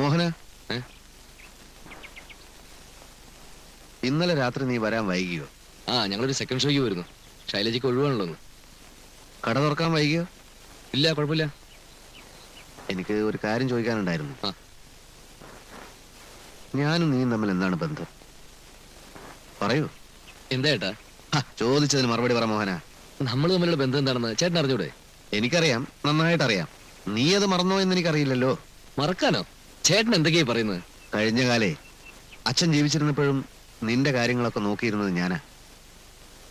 മോഹന, ഇന്നലെ രാത്രി നീ വരാൻ വൈകിയോ? ആ, ഞങ്ങളൊരു സെക്കൻഡ് ഷോയ്ക്ക് വരുന്നു. ശൈലജയ്ക്ക് ഒഴിവാണല്ലോ. കട തുറക്കാൻ വൈകിയോ? ഇല്ല, കുഴപ്പമില്ല. എനിക്ക് ഒരു കാര്യം ചോദിക്കാനുണ്ടായിരുന്നു. ഞാനും നീയും തമ്മിൽ എന്താണ് ബന്ധം? പറയൂ. എന്താ ചേട്ടാ? ചോദിച്ചതിന് മറുപടി പറ മോഹന. നമ്മൾ തമ്മിലുള്ള ബന്ധം എന്താണെന്ന് ചേട്ടൻ അറിഞ്ഞൂടെ? എനിക്കറിയാം, നന്നായിട്ട് അറിയാം. നീ അത് മറന്നോ എന്ന് എനിക്കറിയില്ലല്ലോ. മറക്കാനോ? ചേട്ടൻ എന്തൊക്കെയാ പറയുന്നത്? കഴിഞ്ഞ കാലേ അച്ഛൻ ജീവിച്ചിരുന്നപ്പോഴും നിന്റെ കാര്യങ്ങളൊക്കെ നോക്കിയിരുന്നത് ഞാനാ.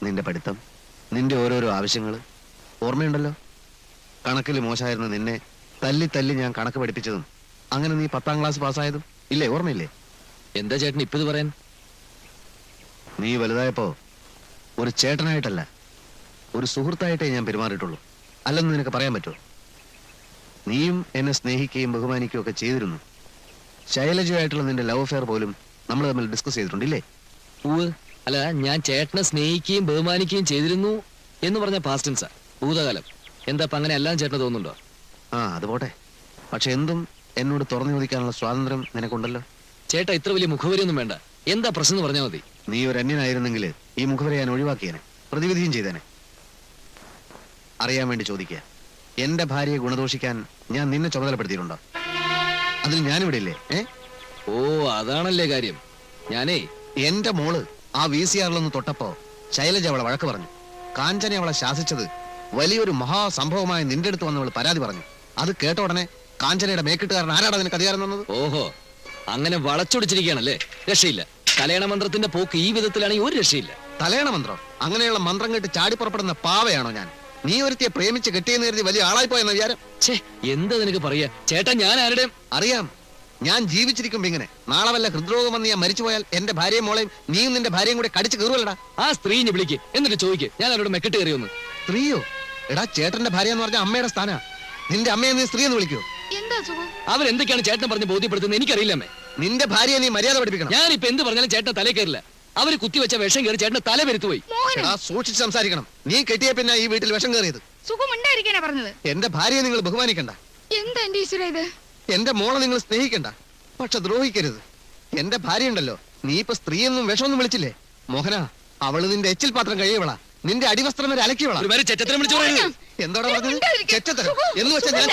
നിന്റെ പഠിത്തം, നിന്റെ ഓരോരോ ആവശ്യങ്ങള് ഓർമ്മയുണ്ടല്ലോ. കണക്കിൽ മോശമായിരുന്ന നിന്നെ തല്ലി തല്ലി ഞാൻ കണക്ക് പഠിപ്പിച്ചതും അങ്ങനെ നീ 10ാം ക്ലാസ് പാസ്സായതും ഇല്ലേ? ഓർമ്മയില്ലേ? എന്താ ചേട്ടൻ ഇപ്പത് പറയാൻ? നീ വലുതായപ്പോ ഒരു ചേട്ടനായിട്ടല്ല, ഒരു സുഹൃത്തായിട്ടേ ഞാൻ പെരുമാറിയിട്ടുള്ളൂ. അല്ലെന്ന് നിനക്ക് പറയാൻ പറ്റുമോ? നീയും എന്നെ സ്നേഹിക്കുകയും ബഹുമാനിക്കുകയും ഒക്കെ ചെയ്തിരുന്നു. ശൈലജയായിട്ടുള്ള നിന്റെ ലവ് അഫെയർ പോലും നമ്മൾ തമ്മിൽ ഡിസ്കസ് ചെയ്തിട്ടുണ്ടില്ലേ? അല്ല, ഞാൻ ചേട്ടനെ സ്നേഹിക്കുകയും ബഹുമാനിക്കുകയും ചെയ്തിരുന്നു എന്ന് പറഞ്ഞ പാസ്റ്റ് ടെൻസാ, ഭൂതകാലം. എന്താ അപ്പൊ അങ്ങനെ എല്ലാം ചേട്ടന് തോന്നുന്നുണ്ടോ? അത് പോട്ടെ. പക്ഷെ എന്തും എന്നോട് തുറന്നു ചോദിക്കാനുള്ള സ്വാതന്ത്ര്യം നിനക്കുണ്ടല്ലോ. ചേട്ടാ, ഇത്ര വലിയ മുഖവരിയൊന്നും വേണ്ട. എന്താ പ്രശ്നം എന്ന് പറഞ്ഞാൽ മതി. നീ ഒരു അന്യനായിരുന്നെങ്കിൽ ഈ മുഖവരെ ഞാൻ ഒഴിവാക്കിയേനെ, പ്രതിവിധിയും ചെയ്തേനെ. അറിയാൻ വേണ്ടി ചോദിക്കുക. എന്റെ ഭാര്യയെ ഗുണദോഷിക്കാൻ ഞാൻ നിന്നെ ചുമതലപ്പെടുത്തിയിട്ടുണ്ടോ? അതിൽ ഞാനിവിടെ ഇല്ലേ? ഓ, അതാണല്ലേ കാര്യം. ഞാനേ എന്റെ മോള് ആ VCR-ലൊന്ന് തൊട്ടപ്പോ ശൈലജ അവളെ വഴക്ക് പറഞ്ഞു. കാഞ്ചനെ അവളെ ശാസിച്ചത് വലിയൊരു മഹാസംഭവമായി നിന്റെ അടുത്ത് വന്നവൾ പരാതി പറഞ്ഞു. അത് കേട്ട ഉടനെ കാഞ്ചനയുടെ മേക്കിട്ടുകാരൻ ആരാടാ നിനക്ക് അധികാരം തന്നത്? ഓഹോ, അങ്ങനെ വളച്ചൊടിച്ചിരിക്കുകയാണല്ലേ? രക്ഷയില്ല. തലയണ മന്ത്രത്തിന്റെ പോക്ക് ഈ വിധത്തിലാണെങ്കിൽ ഒരു രക്ഷയില്ല. തലയണ മന്ത്രം? അങ്ങനെയുള്ള മന്ത്രം കേട്ട് ചാടി പുറപ്പെടുന്ന പാവയാണോ ഞാൻ? നീ ഒരുത്തിയെ പ്രേമിച്ച് കെട്ടിയെന്ന് കരുതി വലിയ ആളായി പോയെന്ന വിചാരം? എന്താ നിനക്ക് പറയാ? ചേട്ടാ, ഞാൻ ആരുടെയും അറിയാം. ഞാൻ ജീവിച്ചിരിക്കുമ്പോ ഇങ്ങനെ നാളെ വല്ല ഹൃദ്രോഗം വന്ന് ഞാൻ മരിച്ചു പോയാൽ എന്റെ ഭാര്യയും മോളെയും നീയും നിന്റെ ഭാര്യയും കൂടെ കടിച്ചു കയറുമല്ലടാ. ആ സ്ത്രീനെ വിളിക്ക്, എന്നിട്ട് ചോദിക്ക് ഞാൻ അവരോട് മെക്കെട്ട് കയറിയൊന്ന്. സ്ത്രീയോ? എടാ, ചേട്ടന്റെ ഭാര്യ എന്ന് പറഞ്ഞാൽ അമ്മയുടെ സ്ഥാനാ. നിന്റെ അമ്മയെ നീ സ്ത്രീ എന്ന് വിളിക്കോ? അവരെന്തൊക്കെയാണ് ചേട്ടനെ പറഞ്ഞ് ബോധ്യപ്പെടുത്തുന്നത് എനിക്കറിയില്ലമ്മേ. നിന്റെ ഭാര്യയെ നീ മര്യാദ പഠിപ്പിക്കണം. ഞാനിപ്പോ എന്ത് പറഞ്ഞാലും ചേട്ടൻ തലേ കയറില്ല. അവര് കുത്തിവെച്ച വിഷം കയറി ചേട്ടന്റെ തല വരുത്തുപോയി. സൂക്ഷിച്ച് സംസാരിക്കണം. നീ കെട്ടിയ പിന്നെ ഈ വീട്ടിൽ വിഷം കയറിയത്. പറഞ്ഞത് എന്റെ ഭാര്യയെ നിങ്ങൾ ബഹുമാനിക്കണ്ട. എന്താ എന്റെ ഈശ്വര ഇത്? എന്റെ മോളെ നിങ്ങൾ സ്നേഹിക്കണ്ട, പക്ഷെ ദ്രോഹിക്കരുത്. എന്റെ ഭാര്യ ഉണ്ടല്ലോ, നീ ഇപ്പൊ സ്ത്രീയെന്നും വിഷമൊന്നും വിളിച്ചില്ലേ? മോഹന, അവള് നിന്റെ എച്ചിൽ പാത്രം കഴിയവളാ, നിന്റെ അടിവസ്ത്രം വരെ അലക്കിയവളാ. എന്താടാ പറഞ്ഞത്? ചെറ്റത്തരം എന്ന് വെച്ചാൽ ഞാൻ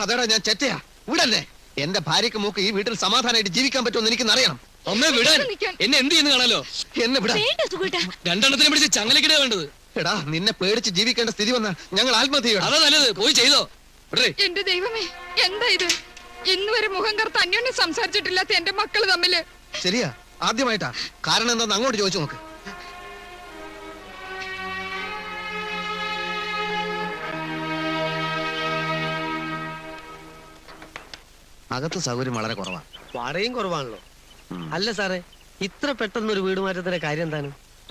അതേടാ, ഞാൻ ചെറ്റയാ. വിടല്ലേ? എന്റെ ഭാര്യക്ക് മൂക്ക് ഈ വീട്ടിൽ സമാധാനമായിട്ട് ജീവിക്കാൻ പറ്റുമെന്ന് എനിക്കെന്നറിയണം. അമ്മേ, വിടാൻ. എന്നെ എന്ത് ചെയ്യുന്ന കാണാലോ? എന്നെ വിടാൻ. രണ്ടെണ്ണത്തിനെ പിടിച്ച് ചങ്ങലക്കിടേ വേണ്ടത്. എടാ, നിന്നെ പേടിച്ച് ജീവിക്കേണ്ട സ്ഥിതി വന്നാൽ ഞങ്ങൾ ആത്മഹത്യ ചെയ്യണം. അതാ നല്ലത്. പോയി ചെയ്തോ. എന്റെ ദൈവമേ, എന്താ ഇത്? ഇന്നുവരെ മുഖം കറുത്ത് അന്യോന്യം സംസാരിച്ചിട്ടില്ലാത്ത എന്റെ മക്കള് തമ്മില്. ശരിയാ, ആദ്യമായിട്ടാ. കാരണം എന്താന്ന് അങ്ങോട്ട് ചോദിച്ചു നോക്ക്. അകത്ത് സൗകര്യം വളരെ കുറവാണ്. വാടകയും കുറവാണല്ലോ. അല്ല സാറേ, ഇത്ര പെട്ടെന്നൊരു വീട് മാറ്റത്തിന്റെ കാര്യം എന്താണ്?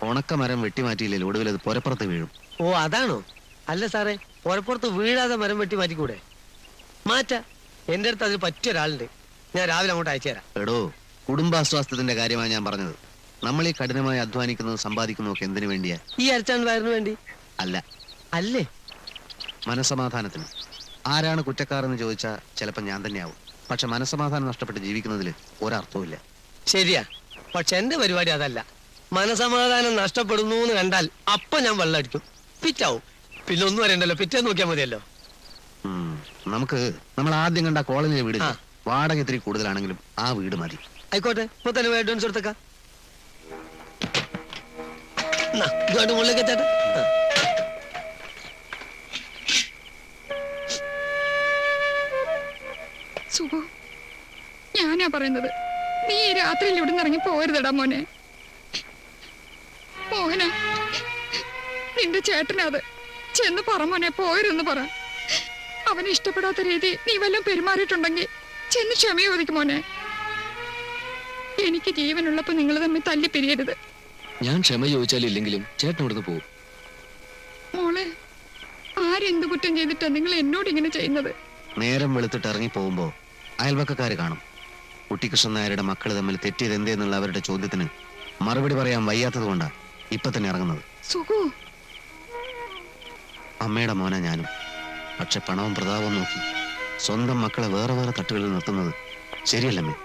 ഉണക്കമരം വെട്ടിമാറ്റിയില്ലേ ഒടുവിൽ അത് പുരപ്പുറത്ത് വീഴും. ഓ, അതാണോ? അല്ല സാറേ, പുരപ്പുറത്ത് വീഴാതെ മരം വെട്ടി മാറ്റിക്കൂടെ? മാറ്റാ. എന്റെ അടുത്ത് അതിന് പറ്റിയ ഒരാളുണ്ട്. ഞാൻ രാവിലെ അങ്ങോട്ട് അയച്ചു തരാം. എടോ, കുടുംബാസ്വാസ്ഥ്യത്തിന്റെ കാര്യമാണ് ഞാൻ പറഞ്ഞത്. നമ്മൾ ഈ കഠിനമായി അധ്വാനിക്കുന്നതും സമ്പാദിക്കുന്നതും ഒക്കെ എന്തിനു വേണ്ടിയാ? ഈ അരച്ചാണ്ട് വയറിന് വേണ്ടി അല്ല. അല്ലേ? മനസ്സമാധാനത്തിന്. ആരാണ് കുറ്റക്കാരെന്ന് ചോദിച്ചാൽ ചിലപ്പോൾ ഞാൻ തന്നെയാവും. പക്ഷെ മനസ്സമാധാനം നഷ്ടപ്പെട്ട് ജീവിക്കുന്നതിൽ ഒരർത്ഥവും ഇല്ല. ശരിയാ, പക്ഷെ എന്റെ പരിപാടി അതല്ല. മനസമാധാനം നഷ്ടപ്പെടുന്നു എന്ന് കണ്ടാൽ അപ്പൊ ഞാൻ വെള്ളം അടിക്കും, ഫിറ്റാവും. പിന്നെ ഒന്നും അറിയണ്ടല്ലോ, പിറ്റേ നോക്കിയാൽ മതിയല്ലോ. നമ്മൾ ആദ്യം കണ്ട കോളനിയിലെ വീട് വാടക ഇത്തിരി കൂടുതലാണെങ്കിലും ആ വീട് മതി. ആയിക്കോട്ടെ, ഇപ്പൊ തന്നെ അഡ്വാൻസ് കൊടുത്തേക്കാം. മുകളിലേക്ക് ചേട്ടാ. സുഖു, ഞാനാ പറയുന്നത്. നീ ഈ രാത്രിയിൽ ഇവിടെ നിന്ന് ഇറങ്ങി പോരുതടാ മോനെ. മോഹന, നിന്റെ ചേട്ടനത് ചെന്ന് പറ മോനെ, പോരുന്ന് പറ. അവന് ഇഷ്ടപ്പെടാത്ത രീതി നീ വല്ലതും പെരുമാറിയിട്ടുണ്ടെങ്കിൽ ചെന്ന് ക്ഷമ ചോദിക്കും മോനെ. എനിക്ക് ജീവനുള്ളപ്പോ നിങ്ങൾ തമ്മിൽ തല്ലി പിരിയരുത്. ഞാൻ ക്ഷമ ചോദിച്ചാലും ഇല്ലെങ്കിലും ചേട്ടൻ ഇവിടുന്ന് പോകും. മോളെ, ആരെന്ത് കുറ്റം ചെയ്തിട്ടാ നിങ്ങൾ എന്നോട് ഇങ്ങനെ ചെയ്യുന്നത്? നേരം വെളുത്തിട്ട് ഇറങ്ങി പോകുമ്പോ അയൽവക്കക്കാര് കാണും. കുട്ടിക്കൃഷ്ണൻ നായരുടെ മക്കള് തമ്മിൽ തെറ്റിയത് എന്തേന്നുള്ള അവരുടെ ചോദ്യത്തിന് മറുപടി പറയാൻ വയ്യാത്തത് കൊണ്ടാ ഇപ്പൊ തന്നെ ഇറങ്ങുന്നത്. സുഖു, അമ്മയുടെ മോനെ ഞാനും. പക്ഷെ പണവും പ്രതാപവും നോക്കി സ്വന്തം മക്കളെ വേറെ വേറെ തട്ടുകളിൽ നിർത്തുന്നത് ശരിയല്ലമ്മേ.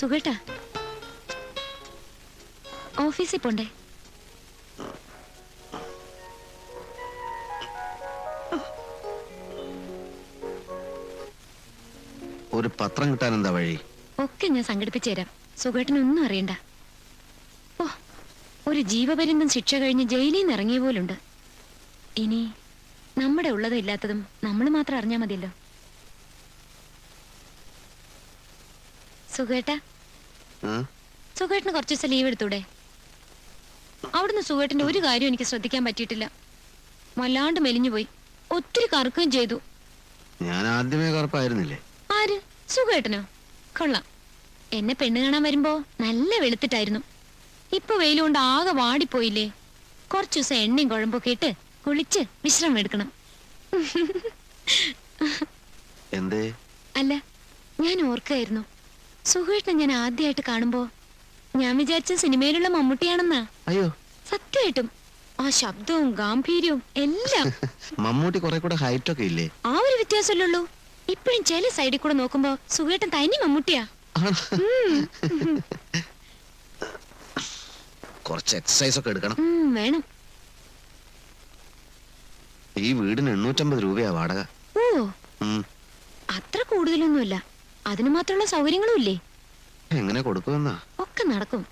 സുഖേട്ടാ, ഓഫീസിൽ പോണ്ടേ? ഒരു പത്രം കിട്ടാൻ എന്താ വഴി? ഒക്കെ ഞാൻ സംഘടിപ്പിച്ചു തരാം. സുഖേട്ടനൊന്നും അറിയണ്ട. ഓ, ഒരു ജീവപര്യന്തം ശിക്ഷ കഴിഞ്ഞ് ജയിലിൽ നിന്ന് ഇറങ്ങിയ പോലുണ്ട്. ഇനി നമ്മുടെ ഉള്ളതും ഇല്ലാത്തതും നമ്മൾ മാത്രം അറിഞ്ഞാൽ മതിയല്ലോ. സുഖേട്ടാ, സുഖേട്ടന് കുറച്ച് ദിവസം ലീവ് എടുത്തൂടെ? അവിടുന്ന് സുഖേട്ടന്റെ ഒരു കാര്യം എനിക്ക് ശ്രദ്ധിക്കാൻ പറ്റിയിട്ടില്ല. വല്ലാണ്ട് മെലിഞ്ഞുപോയി, ഒത്തിരി കറുക്കുകയും ചെയ്തു. ഞാൻ ആദ്യമേ കറുപ്പായിരുന്നില്ലേ? ആര്? സുഖേട്ടനോ? കൊള്ളാം. എന്നെ പെണ്ണ് കാണാൻ വരുമ്പോ നല്ല വെളുത്തിട്ടായിരുന്നു. ഇപ്പൊ വെയിലുകൊണ്ട് ആകെ വാടിപ്പോയില്ലേ. കുറച്ചു ദിവസം എണ്ണയും കുഴമ്പൊക്കെ ഇട്ട് കുളിച്ച് വിശ്രമം എടുക്കണം. എന്തേ? അല്ല, ഞാൻ ഓർക്കായിരുന്നു, സുഖേട്ടനെ ഞാൻ ആദ്യമായിട്ട് കാണുമ്പോ ഞാൻ വിചാരിച്ച സിനിമയിലുള്ള മമ്മൂട്ടിയാണെന്നാ. അയ്യോ, സത്യമായിട്ടും ആ ശബ്ദവും ഗാംഭീര്യവും എല്ലാം. മമ്മൂട്ടി കുറെ കൂടെ ഹൈറ്റ് ഒക്കെ ഇല്ലേ? ആ ഒരു വ്യത്യാസമല്ലുള്ളൂ. ഇപ്പഴും ചില സൈഡിൽ കൂടെ നോക്കുമ്പോ സുഖേട്ടൻ തനി മമ്മൂട്ടിയാ. കുറച്ച് എക്സസൈസ് ഒക്കെ എടുക്കണം. വേണം. ഈ വീടിന് 850 രൂപയാ വാടക. ഓ, അത്ര കൂടുതലൊന്നുമില്ല. അതിന് മാത്രമുള്ള സൗകര്യങ്ങളും ഇല്ലേ? എങ്ങനെ കൊടുക്കുമെന്നാ? ഒക്കെ നടക്കും.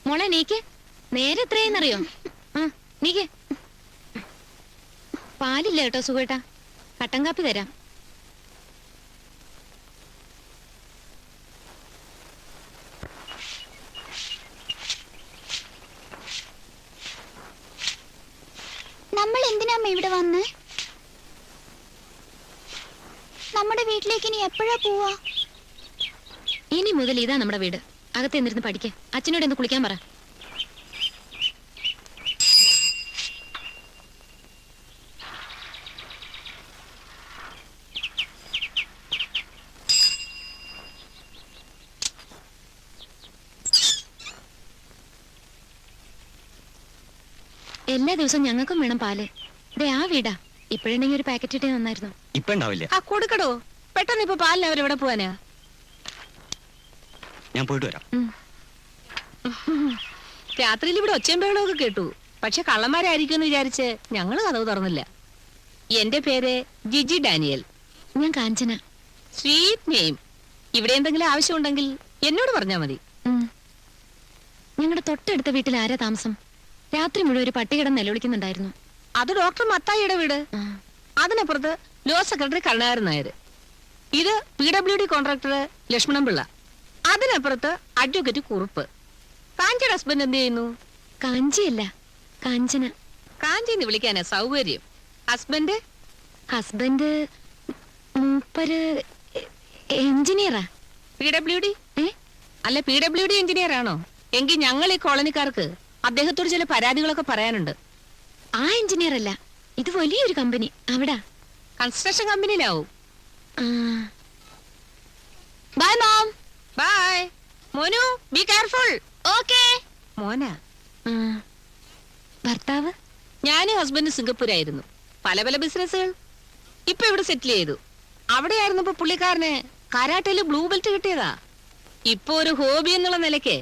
മോളെ നീക്ക്. നേരെ എത്രയെന്നറിയോ? നീക്ക്. പാലില്ല കേട്ടോ സുഖേട്ടാ, കട്ടൻ കാപ്പി തരാം. നമ്മൾ എന്തിനാ ഇവിടെ വന്ന്? നമ്മുടെ വീട്ടിലേക്ക് ഇനി എപ്പോഴാ പോവാ? ഇനി മുതൽ ഇതാ നമ്മുടെ വീട്. അകത്ത് എന്നിരുന്ന് പഠിക്കേ. അച്ഛനോട് ഒന്ന് കുളിക്കാൻ പറ. എല്ലാ ദിവസവും ഞങ്ങൾക്കും വേണം പാല്. ദേ ആ വീടാ. ഇപ്പോഴുണ്ടെങ്കിൽ ഒരു പാക്കറ്റ് ഇട്ടേ നന്നായിരുന്നു. ഇപ്പൊ ഉണ്ടാവില്ല. ആ കൊടുക്കടോ, പെട്ടെന്ന് ഇപ്പൊ പാലിന് അവരെവിടെ പോവാനാ? ഞാൻ പോയിട്ട് വരാം. രാത്രിയിൽ ഇവിടെ ഒച്ചയും ബഹളമൊക്കെ കേട്ടു. പക്ഷെ കള്ളന്മാരായിരിക്കുമെന്ന് വിചാരിച്ച് ഞങ്ങള് കഥവ് തുറന്നില്ല. എന്റെ പേര് ജിജി ഡാനിയൽ. ഞാൻ കാഞ്ചന. Sweet name. ഇവിടെ എന്തെങ്കിലും ആവശ്യമുണ്ടെങ്കിൽ എന്നോട് പറഞ്ഞാ മതി. ഞങ്ങളുടെ തൊട്ടടുത്ത വീട്ടിൽ ആരാ താമസം? രാത്രി മുഴുവൻ ഒരു പട്ടി കിടന്ന് നിലവിളിക്കുന്നുണ്ടായിരുന്നു. അത് ഡോക്ടർ മത്തായിയുടെ വീട്. അതിനപ്പുറത്ത് ലോ സെക്രട്ടറി കരുണാകരൻ നായർ. ഇത് PWD കോൺട്രാക്ടർ ലക്ഷ്മണൻ പിള്ള. അതിനപ്പുറത്ത് അഡ്വക്കേറ്റ് കുറുപ്പ്. കാഞ്ചിയുടെ ഹസ്ബൻഡ് എന്ത് ചെയ്യുന്നു? കാഞ്ചിയല്ല, കാഞ്ചന. കാഞ്ചിന്ന് വിളിക്കാനാ സൗകര്യം. ഹസ്ബൻഡ്? ഹസ്ബൻഡ് മൂപ്പര് എഞ്ചിനീയറാ. PWD? അല്ല, PWD എഞ്ചിനീയർ ആണോ? എങ്കിൽ ഞങ്ങൾ ഈ കോളനിക്കാർക്ക് അദ്ദേഹത്തോട് ചില പരാതികളൊക്കെ പറയാനുണ്ട്. ആ എഞ്ചിനീയർ അല്ല, ഇത് വലിയൊരു കമ്പനി. അവിടാ കൺസ്ട്രക്ഷൻ കമ്പനിയിലാവും. Bye mom. ബൈ മോനു, ബി കെയർഫുൾ. ഓക്കേ മോനാ. ഭർത്താവ്? ഞാനും ഹസ്ബൻഡ് സിംഗപ്പൂരായിരുന്നു. പല പല ബിസിനസ്സുകൾ. ഇപ്പൊ ഇവിടെ സെറ്റിൽ ചെയ്തു. അവിടെയായിരുന്നപ്പോ പുള്ളിക്കാരന് കരാട്ടയില് ബ്ലൂ ബെൽറ്റ് കിട്ടിയതാ. ഇപ്പൊ ഒരു ഹോബി എന്നുള്ള നിലയ്ക്ക്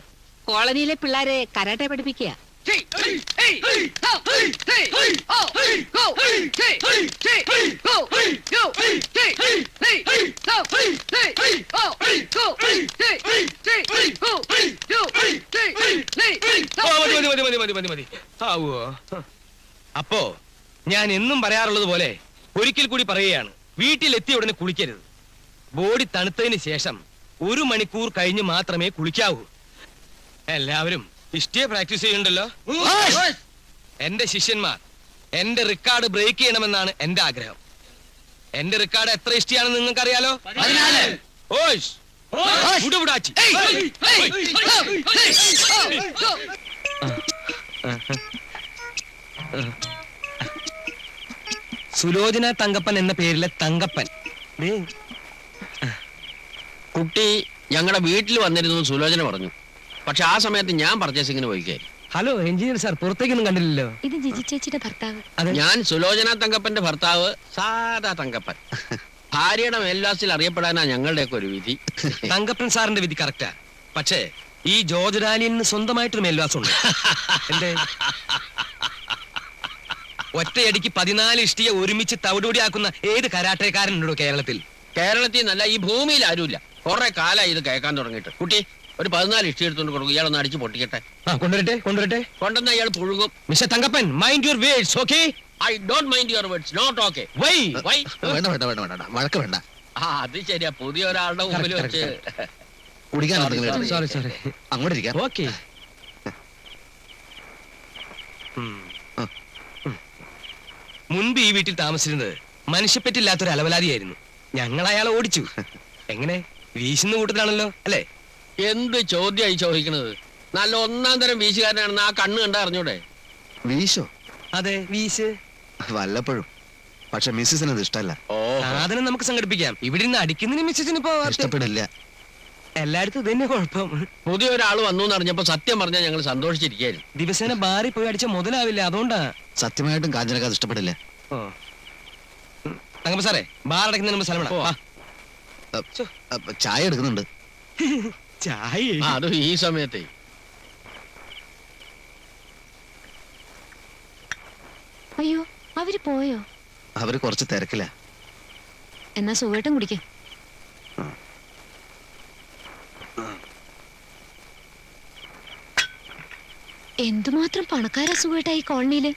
കോളനിയിലെ പിള്ളേരെ കരാട്ടെ പഠിപ്പിക്കുക. അപ്പോ ഞാൻ എന്നും പറയാറുള്ളത് പോലെ ഒരിക്കൽ കൂടി പറയുകയാണ്, വീട്ടിലെത്തിയ ഉടനെ കുളിക്കരുത്. ബോഡി തണുത്തതിന് ശേഷം 1 മണിക്കൂർ കഴിഞ്ഞ് മാത്രമേ കുളിക്കാവൂ. എല്ലാവരും ഇഷ്ടേ പ്രാക്ടീസ് ചെയ്യുന്നുണ്ടല്ലോ. എന്റെ ശിഷ്യന്മാർ എന്റെ റെക്കോർഡ് ബ്രേക്ക് ചെയ്യണമെന്നാണ് എന്റെ ആഗ്രഹം. എന്റെ റെക്കോർഡ് എത്ര ഇഷ്ടിയാണെന്ന് നിങ്ങൾക്ക് അറിയാലോ? സുലോചന തങ്കപ്പൻ എന്ന പേരിലെ തങ്കപ്പൻ. കുട്ടി ഞങ്ങളുടെ വീട്ടിൽ വന്നിരുന്നു സുലോചന പറഞ്ഞു. പക്ഷെ ആ സമയത്ത് ഞാൻ പർച്ചേസിങ്ങിന് പോയിക്കേ. ഹലോ എഞ്ചിനീയർ സാർ, പുറത്തേക്കൊന്നും കണ്ടില്ലല്ലോ. ഇത് ജിജി ചേച്ചിയുടെ ഭർത്താവ്. ഞാൻ സുലോചന തങ്കപ്പന്റെ ഭർത്താവ്, സാധാ തങ്കപ്പൻ. ഭാര്യയുടെ മേൽവാസിൽ അറിയപ്പെടാനാ ഞങ്ങളുടെയൊക്കെ ഒരു വിധി. തങ്കപ്പൻ സാറിന്റെ വിധി കറക്റ്റാ. പക്ഷേ ഈ ജോർജ് ഡാനിയലിന് സ്വന്തമായിട്ടൊരു മേൽവാസം ഉണ്ട്. എന്തേ? ഒറ്റയടിക്ക് 14 ഇഷ്ടിയെ ഒരുമിച്ച് തവിടുപൊടിയാക്കുന്ന ഏത് കരാട്ടേക്കാരനുണ്ടോ കേരളത്തിൽ? കേരളത്തിൽ നിന്നല്ല, ഈ ഭൂമിയിൽ ആരുമില്ല. കുറെ കാലമായി ഇത് കേൾക്കാൻ തുടങ്ങിയിട്ട്. കുട്ടി ഒരു 14 ഇഷ്ടി എടുത്തോണ്ട് കൊടുക്കും. ഇയാളൊന്ന് അടിച്ച് പൊട്ടിക്കട്ടെ. കൊണ്ടുവരട്ടെ. കൊണ്ടുവന്ന ഇയാൾ പുഴുകും. Mister Thankappan, mind your words, okay? I don't mind your words, not okay. Why? വേണ്ട വഴക്ക് വേണ്ട. അത് ശരിയാ, പുതിയ ഒരാളുടെ മുമ്പിൽ വെച്ച് കുടിക്കാൻ സോറി അങ്ങോട്ട് ഇരിക്കാം. ഓക്കേ. മുൻപ് ഈ വീട്ടിൽ താമസിച്ചിരുന്നത് മനുഷ്യപ്പറ്റില്ലാത്തൊരു അലവലാതിയായിരുന്നു. ഞങ്ങൾ അയാളെ ഓടിച്ചു. എങ്ങനെ? വീശുന്ന കൂട്ടത്തിലാണല്ലോ അല്ലേ? എന്ത് ചോദ്യമായി ചോദിക്കണത്? നല്ല 1-ാം തരം വീശുകാരനാണെന്ന് ആ കണ്ണ് കണ്ടാ അറിഞ്ഞൂടെ? വീശോ? അതെ, വീശ്. വല്ലപ്പോഴും. പക്ഷെ മിസ്സിന് അത് ഇഷ്ടമല്ല. സാധനം നമുക്ക് സംഘടിപ്പിക്കാം. ഇവിടെ നിന്ന് അടിക്കുന്നതിന് മിസ്സിന് ഇപ്പോ ഇഷ്ടപ്പെടില്ല. എല്ലായിടത്തും ഇതന്നെ കുഴപ്പം. പുതിയ ഒരാൾ വന്നു എന്ന് അറിഞ്ഞപ്പോ സത്യം പറഞ്ഞാൽ ഞങ്ങൾ സന്തോഷിച്ചിരിക്കായിരുന്നു. ദിവസേന ബാറിൽ പോയി അടിച്ച മുതലാവില്ല, അതുകൊണ്ടാ. സത്യമായിട്ടും കാഞ്ചനക്ക് അത് ഇഷ്ടപ്പെടില്ല. തങ്കപ്പ സാറേ, ബാർ അടയ്ക്കുന്നതിന് മുമ്പ് സ്ഥലം വേണം. ചായ എടുക്കുന്നുണ്ട്. ചായ? അതും ഈ സമയത്തെ. അയ്യോ, അവര് പോയോ? അവര് കുറച്ച് തിരക്കില്ല. എന്നാ സുഖമായിട്ടും കുടിക്കും. എന്തുമാത്രം പണക്കാരാ സുഖമായിട്ടാ ഈ കോളനിയില്.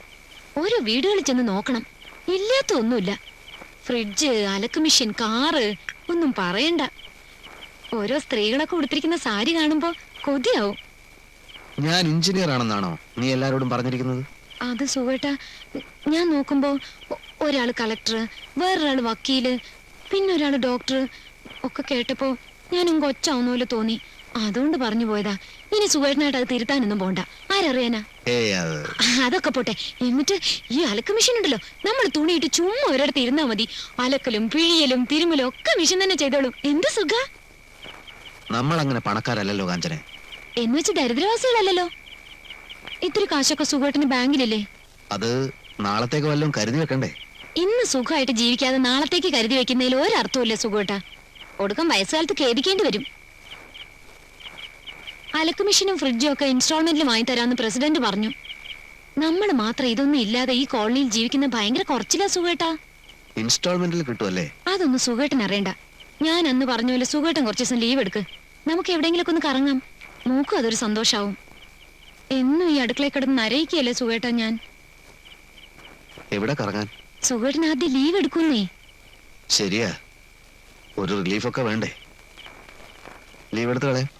ഓരോ വീടുകളിൽ ചെന്ന് നോക്കണം, ഇല്ലാത്ത ഒന്നുമില്ല. ഫ്രിഡ്ജ്, അലക്ക് മെഷീൻ, കാറ്, ഒന്നും പറയണ്ട. ഓരോ സ്ത്രീകളൊക്കെ ഉടുത്തിരിക്കുന്ന സാരി കാണുമ്പോ കൊതിയാവും. ഞാൻ എഞ്ചിനീയർ ആണെന്നാണോ നീ എല്ലാരോടും പറഞ്ഞിരിക്കുന്നത്? അത് സുഖേട്ടാ, ഞാൻ നോക്കുമ്പോ ഒരാള് കളക്ടർ, വേറൊരാള് വക്കീല്, പിന്നെ ഒരാള് ഡോക്ടർ ഒക്കെ കേട്ടപ്പോ ഞാനും കൊച്ചാവുന്ന പോലെ തോന്നി. അതുകൊണ്ട് പറഞ്ഞു പോയതാ. ഇനി സുഖേട്ടനായിട്ട് അത് തിരുത്താനൊന്നും പോണ്ട. ആരറിയാനാ? അതൊക്കെ പോട്ടെ. എന്നിട്ട് ഈ അലക്ക് മെഷീൻ ഉണ്ടല്ലോ, നമ്മൾ തുണിയിട്ട് ചുമ്മാ ഒരിടത്ത് ഇരുന്നാ മതി. അലക്കലും പിഴിയലും തിരുമലും ഒക്കെ മെഷീൻ തന്നെ ചെയ്തോളും. എന്ത് സുഖ. നമ്മൾ അങ്ങനെ പണക്കാരല്ലോ കാഞ്ചനെ. എന്ന് വെച്ച് ദരിദ്രവാസികളല്ലോ. ഇത്തിരി കാശൊക്കെ സുഖേട്ടന് ബാങ്കിലല്ലേ? അത് നാളത്തേക്ക് വല്ലതും കരുതി വെക്കണ്ടേ? ഇന്ന് സുഖമായിട്ട് ജീവിക്കാതെ നാളത്തേക്ക് കരുതി വെക്കുന്നതിൽ ഒരർത്ഥമില്ല സുഖേട്ടാ. ഒടുക്കം വയസ്സുകാലത്ത് ഖേദിക്കേണ്ടി വരും. അലക്ക് മെഷീനും ഫ്രിഡ്ജും ഒക്കെ ഇൻസ്റ്റാൾമെന്റിൽ വാങ്ങിത്തരാന്ന് പ്രസിഡന്റ് പറഞ്ഞു. നമ്മൾ മാത്രം ഇതൊന്നും ഇല്ലാതെ ഈ കോളനിയിൽ ജീവിക്കുന്ന ഭയങ്കര കുറച്ചില്ല സുഖേട്ടാ. ഇൻസ്റ്റാൾമെന്റിൽ കിട്ടുമല്ലേ? അതൊന്നും സുഖേട്ടൻ അറിയണ്ട. ഞാൻ അന്ന് പറഞ്ഞ പോലെ സുഖേട്ടൻ കുറച്ച് ദിവസം ലീവ് എടുക്ക്. നമുക്ക് എവിടെയെങ്കിലൊക്കെ ഒന്ന് കറങ്ങാം. മൂക്കും അതൊരു സന്തോഷാവും. എന്നും ഈ അടുക്കളയിൽ കിടന്ന് നരയിക്കല്ലേ സുഖേട്ടാ ഞാൻ. എവിടെ കറങ്ങാൻ? സുഖേട്ടൻ ആദ്യം ലീവ് എടുക്കുന്നേ. ശരിയാ, ഒരു റിലീഫൊക്കെ വേണ്ടേ? ലീവ് എടുത്ത് കളയാം.